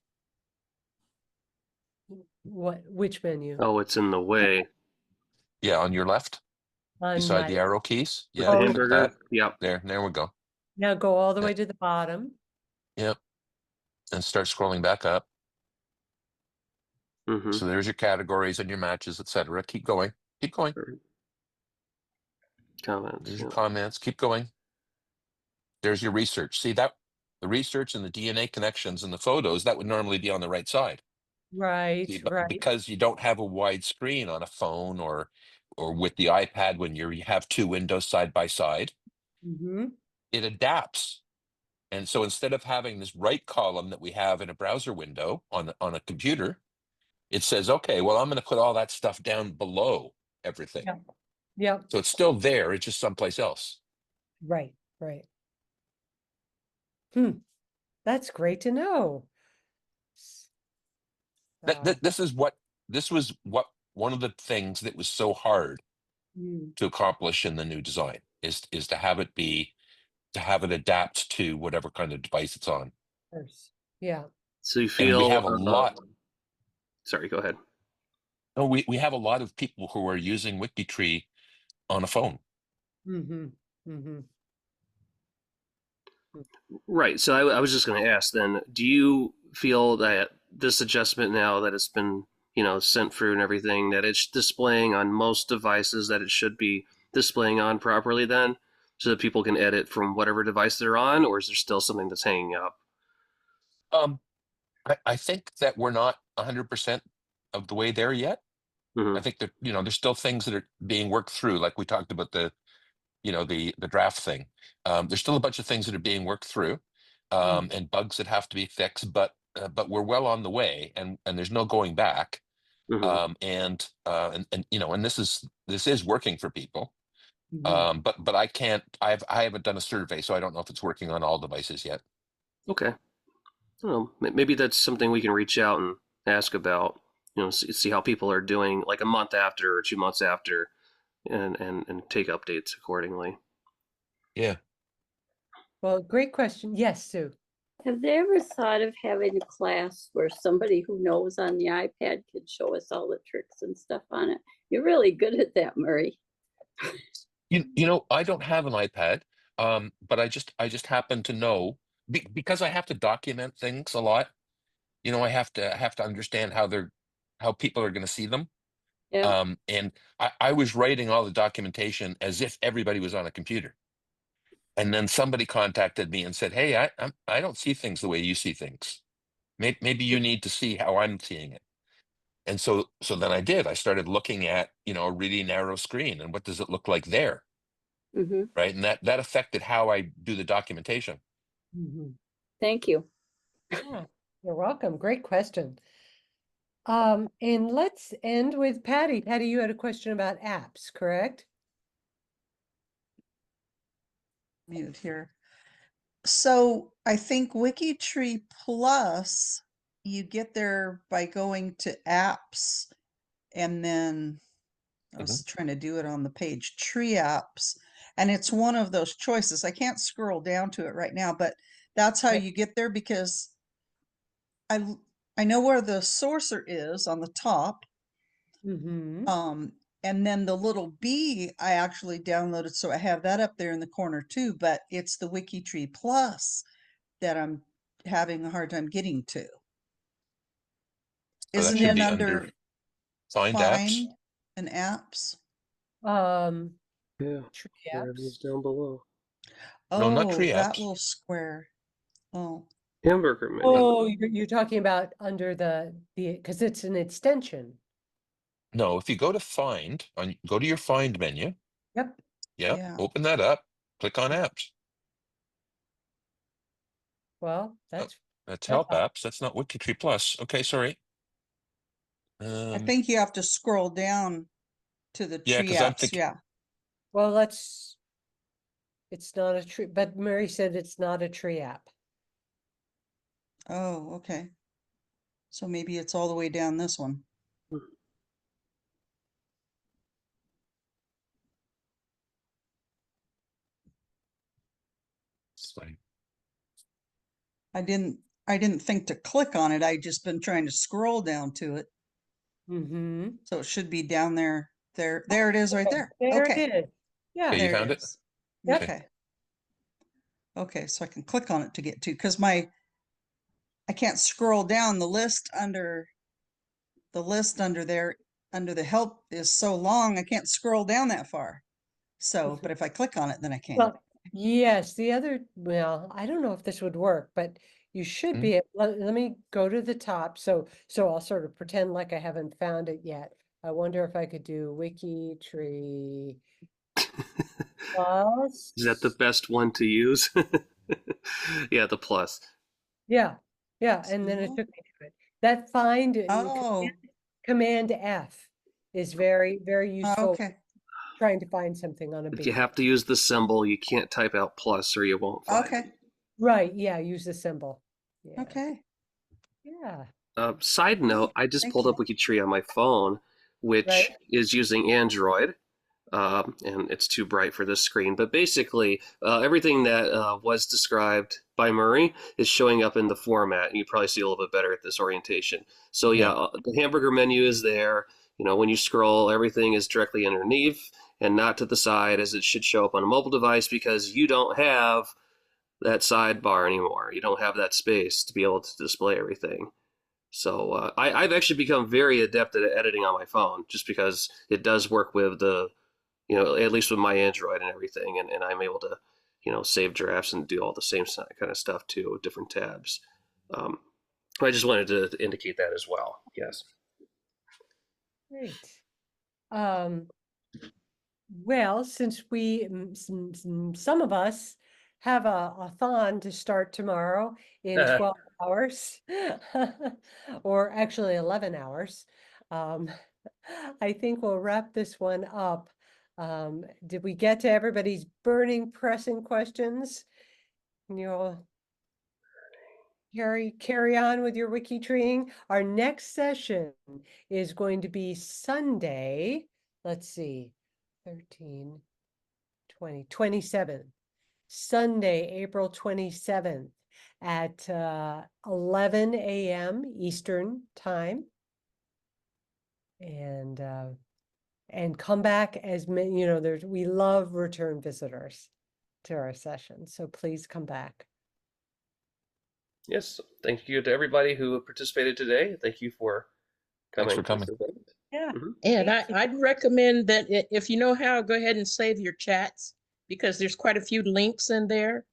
A: which menu?
C: Oh, it's in the way.
B: Yeah, on your left,
A: On
B: beside
A: my,
B: the arrow keys.
C: With
B: Yeah,
C: the
A: oh,
B: click that.
C: hamburger. Yep.
B: There we go.
A: now go all the
B: Yeah.
A: way to the bottom.
B: Yep. And start scrolling back up.
C: Mm-hmm.
B: So there's your categories and your matches, etc. Keep going. Keep going.
C: Comments.
B: There's
C: Yeah.
B: your comments. Keep going. There's your research. See that the research and the DNA connections and the photos that would normally be on the right side.
A: Right,
B: See, but
A: right.
B: because you don't have a wide screen on a phone or with the iPad when you have 2 windows side by side,
A: Mm-hmm.
B: it adapts. And so instead of having this right column that we have in a browser window on a computer, it says, okay, well, I'm going to put all that stuff down below everything.
A: Yeah. Yep,
B: So it's still there. It's just someplace else.
A: right. That's great to know.
B: This was one of the things that was so hard to accomplish in the new design is to have it adapt to whatever kind of device it's on.
A: Course. Yeah.
C: So you
B: And
C: feel.
B: we have a lot.
C: Sorry, go ahead.
B: No, we have a lot of people who are using WikiTree on a phone.
A: Mm-hmm.
C: Right. So I was just going to ask then, do you feel that this adjustment now that it's been, sent through and everything, that it's displaying on most devices that it should be displaying on properly then, so that people can edit from whatever device they're on, or is there still something that's hanging up?
B: I think that we're not 100% of the way there yet. I think that, there's still things that are being worked through, like we talked about the draft thing. There's still a bunch of things that are being worked through, and bugs that have to be fixed, but we're well on the way, and there's no going back.
C: Mhm.
B: And this is working for people.
A: Mhm.
B: But I haven't done a survey, so I don't know if it's working on all devices yet.
C: Okay. I don't know. Maybe that's something we can reach out and ask about. See how people are doing, like a month after or 2 months after, and take updates accordingly.
B: Yeah.
A: Well, great question. Yes, Sue.
I: Have they ever thought of having a class where somebody who knows on the iPad could show us all the tricks and stuff on it? You're really good at that, Murray.
B: I don't have an iPad, but I just happen to know because I have to document things a lot. I have to understand how people are going to see them.
I: Yeah.
B: And I was writing all the documentation as if everybody was on a computer. And then somebody contacted me and said, "Hey, I don't see things the way you see things. Maybe you need to see how I'm seeing it." And so then I did. I started looking at, a really narrow screen and what does it look like there,
I: Mm-hmm.
B: right? And that affected how I do the documentation.
A: Mhm.
I: Thank you.
A: Yeah, you're welcome. Great question. And let's end with Patty. Patty, you had a question about apps, correct?
E: Mute here. So I think WikiTree Plus, you get there by going to apps, and then I was trying to do it on the page, tree apps, and it's one of those choices. I can't scroll down to it right now, but that's how
A: Yep.
E: you get there, because I know where the sorcerer is on the top.
A: Mm-hmm.
E: And then the little B I actually downloaded, so I have that up there in the corner too, but it's the WikiTree Plus that I'm having a hard time getting to.
B: So that
E: Isn't
B: should
E: it
B: be
E: under
B: Find apps.
E: Find and Apps?
C: Yeah.
A: Tree
C: There it
A: apps.
C: is down below.
B: No, not
E: Oh,
B: tree
E: that
B: apps.
E: little square. Oh,
C: Hamburger menu.
A: Oh, you're talking about under the because it's an extension.
B: No, if you go to go to your Find menu.
A: Yep.
B: Yep.
E: yeah.
B: Open that up. Click on apps.
A: Well, that's
B: That's help apps. That's not WikiTree Plus. Okay, sorry.
E: I think you have to scroll down to the
B: Yeah,
E: tree
B: because I'm
E: apps.
B: thinking.
E: Yeah.
A: well, it's not a tree, but Mary said it's not a tree app.
E: Oh, okay. So maybe it's all the way down this one. I didn't think to click on it. I just been trying to scroll down to it.
A: Mm-hmm.
E: So it should be down there. There it is right there.
A: There
E: Okay.
A: it is. Yeah.
B: Okay, you
E: There
B: found it?
E: is.
A: Yep.
E: Okay. Okay, so I can click on it to get to, because I can't scroll down the list under there, under the help is so long, I can't scroll down that far. So, but if I click on it, then I can.
A: Well, yes, well, I don't know if this would work, but you should be, let me go to the top. So I'll sort of pretend like I haven't found it yet. I wonder if I could do WikiTree Plus.
C: Is that the best one to use? Yeah, the plus.
A: Yeah, and then it took me to it. That find and
E: Oh,
A: Command F is very, very useful
E: okay.
A: trying to find something on a
C: If
A: big.
C: you have to use the symbol, you can't type out plus or you won't find
E: Okay.
C: it.
A: Right, yeah, use the symbol. Yeah.
E: Okay.
A: Yeah.
C: Side note, I just
E: Thank
C: pulled
E: you.
C: up WikiTree on my phone, which
A: Right.
C: is using Android. And it's too bright for this screen. But basically, everything that was described by Murray is showing up in the format, and you probably see a little bit better at this orientation. So yeah, the hamburger menu is there. When you scroll, everything is directly underneath and not to the side, as it should show up on a mobile device, because you don't have that sidebar anymore. You don't have that space to be able to display everything. So I've actually become very adept at editing on my phone, just because it does work with the at least with my Android and everything, and I'm able to, save drafts and do all the same kind of stuff too, with different tabs. I just wanted to indicate that as well. Yes.
A: Great. Well, since some of us have a thon to start tomorrow in 12 hours, or actually 11 hours, I think we'll wrap this one up. Did we get to everybody's burning, pressing questions? You'll carry on with your WikiTreeing. Our next session is going to be Sunday. Let's see, 13, 20, 27th. Sunday, April 27th at 11 a.m. Eastern time. And come back as many, we love return visitors to our session. So please come back.
C: Yes, thank you to everybody who participated today. Thank you for coming.
B: Thanks for coming.
A: Yeah.
G: And
A: Thank you.
G: I'd recommend that if you know how, go ahead and save your chats, because there's quite a few links in there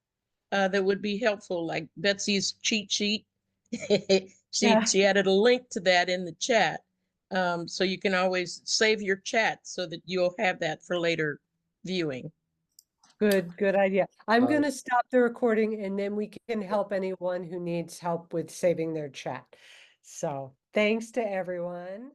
G: that would be helpful, like Betsy's cheat sheet. She added a link to that in the chat. So you can always save your chat so that you'll have that for later viewing.
A: Good idea. I'm going to stop the recording and then we can help anyone who needs help with saving their chat. So thanks to everyone.